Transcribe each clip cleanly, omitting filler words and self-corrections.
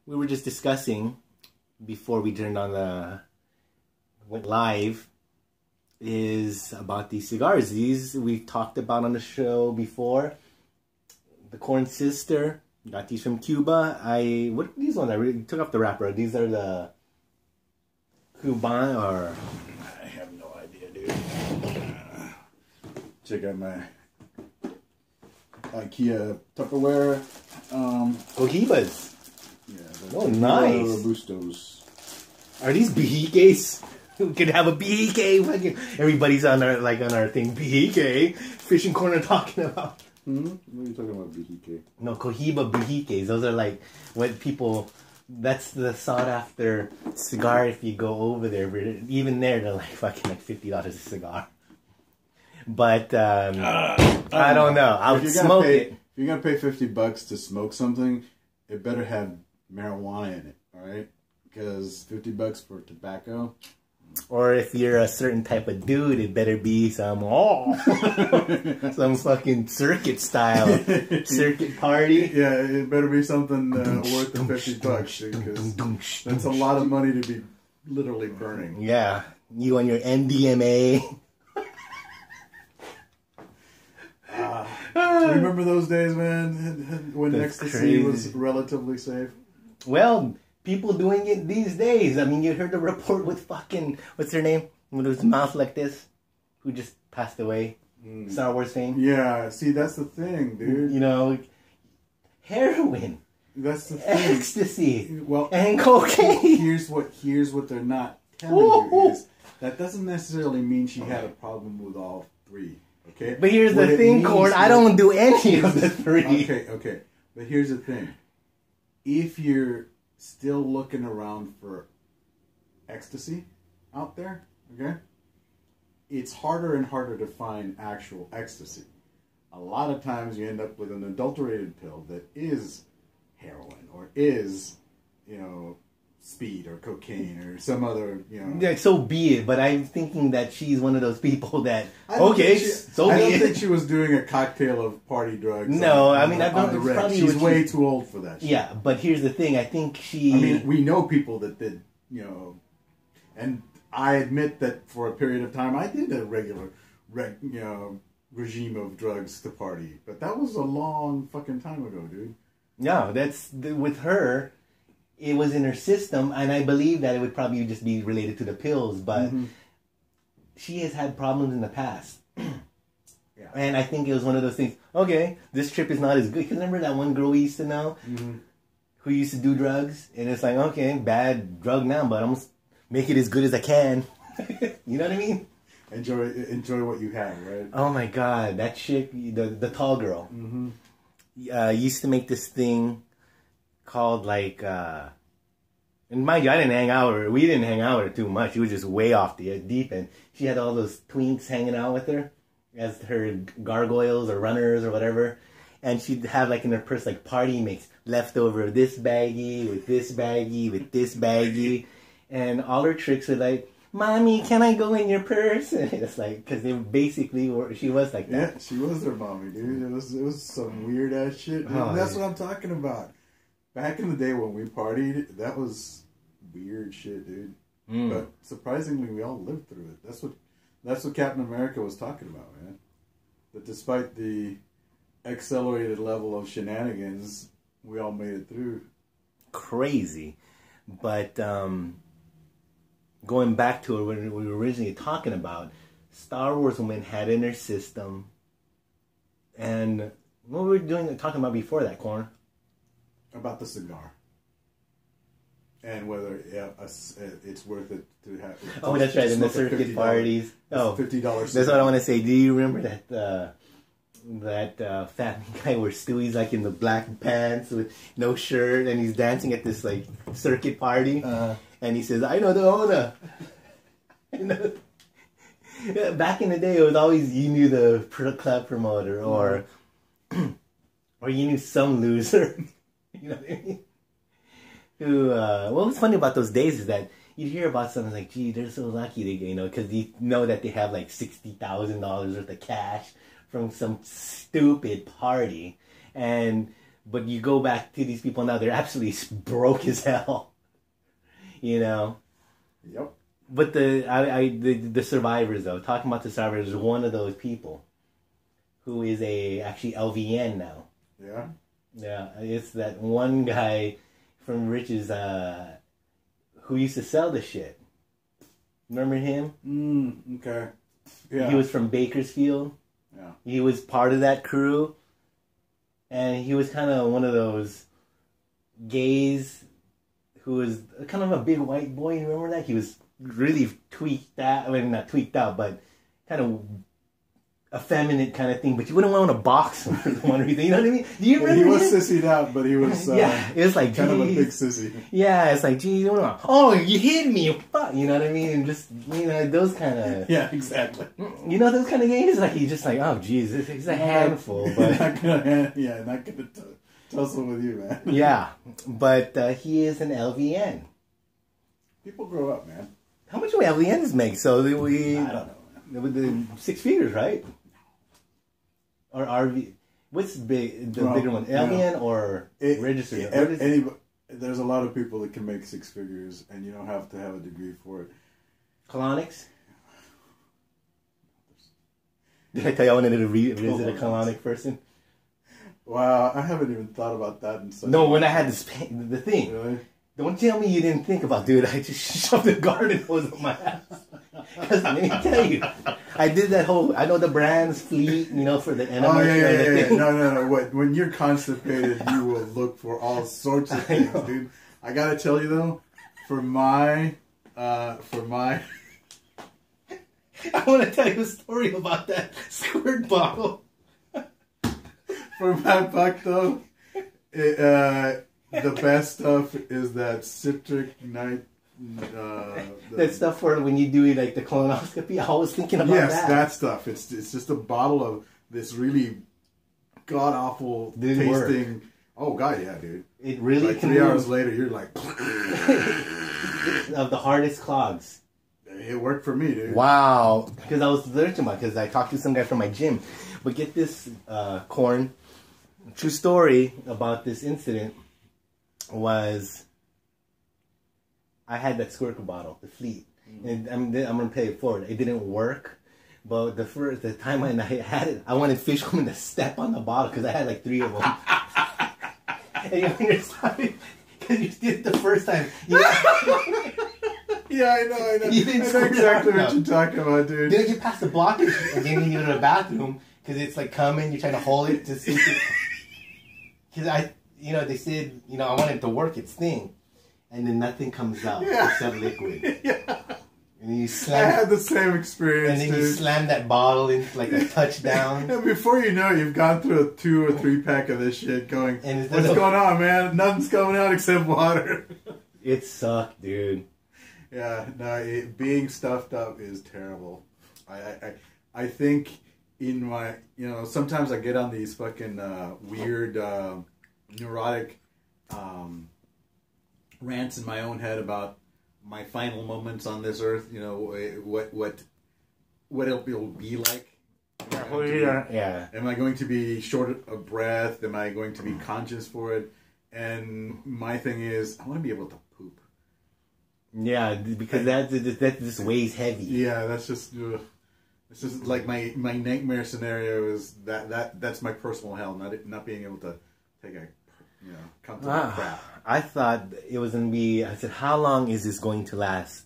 we were just discussing before we turned on went live is about these cigars. These we've talked about on the show before. The Corn Sister, got these from Cuba. What are these ones? I really took off the wrapper. These are the Cuban or I have no idea, dude. Check out my IKEA Tupperware. Cohibas. Yeah, oh, nice. Robustos. Are these Bihiques? We could have a Bihique. Everybody's on our thing. Bihique. Fishing corner talking about. What are you talking about, Bihique? No, Cohiba Bihiques. Those are like what people. That's the sought after cigar. If you go over there, even there, they're like fucking like $50 a cigar. But I don't know. I would smoke it. If you're gonna pay $50 to smoke something, it better have marijuana in it. All right, because $50 for tobacco. Or if you're a certain type of dude, it better be some some fucking circuit style circuit party. Yeah, it better be something worth the $50 because that's a lot of money to be literally burning. Yeah, you on your MDMA. Remember those days, man, when ecstasy was relatively safe? Well, people doing it these days. I mean, you heard the report with fucking, what's her name? With his mouth like this, who just passed away. Star Wars fame. Yeah, see, that's the thing, dude. You know, heroin. That's the thing. Ecstasy. Well, and cocaine. Here's what they're not telling you is that doesn't necessarily mean she had a problem with all three. Okay. But here's the thing, Cord. I don't do any of the three. Okay. But here's the thing. If you're still looking around for ecstasy out there, okay, it's harder and harder to find actual ecstasy. A lot of times you end up with an adulterated pill that is heroin or is, speed or cocaine or some other, Yeah, so be it. But I'm thinking that she's one of those people that I don't think she was doing a cocktail of party drugs. No, I don't. She's way too old for that shit. Yeah, but here's the thing. I think she. I mean, we know people that did, and I admit that for a period of time I did a regular, regime of drugs to party, but that was a long fucking time ago, dude. No, with her. It was in her system, and I believe that it would probably just be related to the pills, but she has had problems in the past. Yeah. And I think it was one of those things, okay, this trip is not as good. Because remember that one girl we used to know who used to do drugs? And it's like, okay, bad drug now, but I'm going to make it as good as I can. You know what I mean? Enjoy what you have, right? Oh my God, that chick, the tall girl, used to make this thing called and mind you, we didn't hang out with her too much. She was just way off the deep end. She had all those twinks hanging out with her as her gargoyles or runners or whatever. And she'd have in her purse party mix, leftover of this baggie with this baggie with this baggie. And all her tricks were Mommy, can I go in your purse? And it's because they basically she was like that. Yeah, she was their mommy, dude. It was some weird ass shit. Oh, that's what I'm talking about. Back in the day when we partied, that was weird shit, dude. But surprisingly, we all lived through it. That's what Captain America was talking about, man. That despite the accelerated level of shenanigans, we all made it through. Crazy. But going back to what we were originally talking about, Star Wars women had in their system. And what were we talking about before that, Corn? About the cigar. And whether it's worth it to have... Oh, that's right, in the circuit parties. Oh, $50 cigar. That's what I want to say. Do you remember that fat guy where Stewie's in the black pants with no shirt and he's dancing at this circuit party? And he says, I know the owner. Back in the day, it was always you knew the club promoter or you knew some loser. You know what I mean? Who, what was funny about those days is that you'd hear about something like, gee, they're so lucky, because you know that they have $60,000 worth of cash from some stupid party. And But you go back to these people now, they're absolutely broke as hell. You know? Yep. But the survivors, though, talking about the survivors, is one of those people who is actually LVN now. Yeah? Yeah, it's that one guy from Rich's who used to sell the shit. Remember him? Okay. Yeah. He was from Bakersfield. Yeah. He was part of that crew. And he was kind of one of those gays who was kind of a big white boy. You remember that? He was really tweaked out. I mean, not tweaked out, but kind of effeminate kind of thing. But you wouldn't want to box him for one reason. You know what I mean? Do you remember He was him? sissied out, but he was yeah, it was like, kind geez. of a big sissy. Yeah, it's like, geez, oh, you hit me. Fuck. You know what I mean? And just, you know, those kind of... Yeah, exactly. You know, those kind of games? Like, he's just like, oh, geez, he's a handful. But not gonna tussle with you, man. Yeah, but he is an LVN. People grow up, man. How much do LVNs make? So I don't know, man. The 6 figures, right? Or RV? What's the bigger one? LVN or registered? There's a lot of people that can make 6 figures, and you don't have to have a degree for it. Colonics? Did I tell you I wanted to visit a colonic person? Wow, I haven't even thought about that in such No, when I had the thing. Really? Don't tell me you didn't think about, dude, I just shoved the garden hose up my ass. Because let me tell you, I did that whole, I know the brands, Fleet, you know, for the enema. Oh, yeah. No. When you're constipated, you will look for all sorts of things, dude. I gotta tell you, though, for my... I want to tell you a story about that squirt bottle. For my buck, though, the best stuff is that citric night. That stuff for when you do like the colonoscopy. I was thinking about that. Yes, that stuff. It's just a bottle of this really god awful tasting. Work. Oh god, yeah, dude. It really like can 3 hours later, you're like of the hardest clogs. It worked for me, dude. Wow. Because I was searching about because I talked to some guy from my gym. But get this, Corn. True story about this incident was I had that squirt bottle, the Fleet, and I'm gonna pay it forward. It didn't work, but the time I had it, I wanted fish woman to step on the bottle because I had like 3 of them. And you're sorry because you did it the first time. Yeah, I know. You didn't I know exactly what you're talking about, dude. Then you pass the blockage and then you go to the bathroom because it's like coming. You're trying to hold it to see. Because they said, I want it to work its thing, and then nothing comes out except liquid. Yeah. And then you slam. I had the same experience, and then dude. you slam that bottle in like a touchdown. And before you know it, you've gone through a 2 or 3 pack of this shit going, and what's going on, man? Nothing's coming out except water. It sucked, dude. Yeah, no, being stuffed up is terrible. I think in my, sometimes I get on these fucking weird, neurotic rants in my own head about my final moments on this earth. What it will be like. Yeah. Am I going to be short of breath? Am I going to be conscious for it? And my thing is, I want to be able to poop. Yeah, because that just weighs heavy. Yeah, that's just. It's just like my nightmare scenario is that's my personal hell, not being able to take a comfortable crap. I thought it was gonna be. I said, how long is this going to last?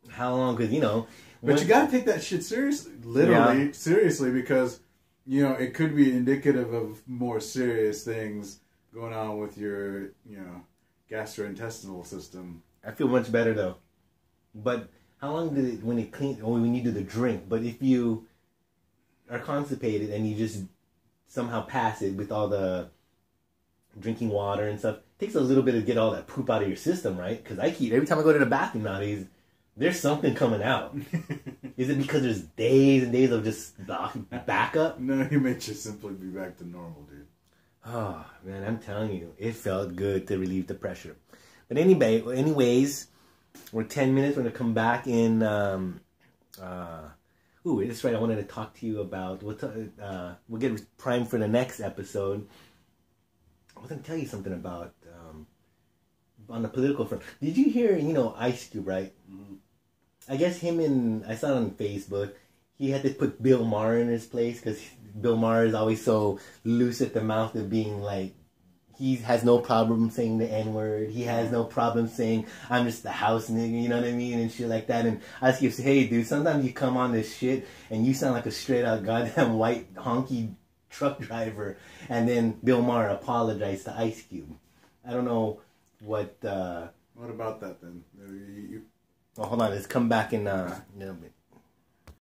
How long? Because but you gotta take that shit seriously, literally seriously, because it could be indicative of more serious things going on with your gastrointestinal system. I feel much better though, but. How long did it when you do the drink? But if you are constipated and you just somehow pass it with all the drinking water and stuff, it takes a little bit to get all that poop out of your system, right? Because every time I go to the bathroom nowadays, there's something coming out. Is it because there's days and days of just backup? No, you may just simply be back to normal, dude. Oh man, I'm telling you, it felt good to relieve the pressure. But anyways. We're 10 minutes. We're going to come back in... Ooh, that's right. I wanted to talk to you about. We'll get primed for the next episode. I was going to tell you something about on the political front. Did you hear? Ice Cube, right? Mm-hmm. I guess I saw it on Facebook. He had to put Bill Maher in his place because Bill Maher is always so loose at the mouth of being like. He has no problem saying the N-word. He has no problem saying, I'm just the house nigga, you know what I mean? And shit like that. And I just keep saying, hey, dude, sometimes you come on this shit and you sound like a straight-out goddamn white honky truck driver. And then Bill Maher apologized to Ice Cube. I don't know what... What about that, then? Well, hold on. Let's come back in a little bit.